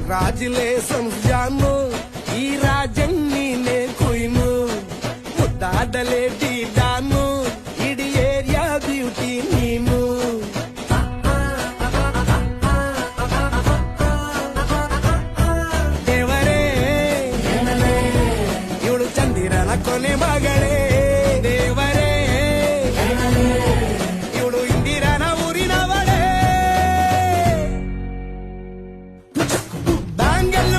Congratulations ಜಾನು, ಈ ರಾಜನ್ ನೀನೆ ಕುಯ್ನು, ಮುದ್ದಾದಲೇ don, ಇಡೀ ಏರಿಯಾ ಬ್ಯೂಟಿ ನೀನು. ದೇವರೇ ಇವಳು ಚಂದಿರನ ಕೊನೆ ಮಗಳೇ, ದೇವರೇ ಇವಳು ಇಂದಿರನ ಊರಿನವಳೇ. ಬ್ಯಾಂಗಲ್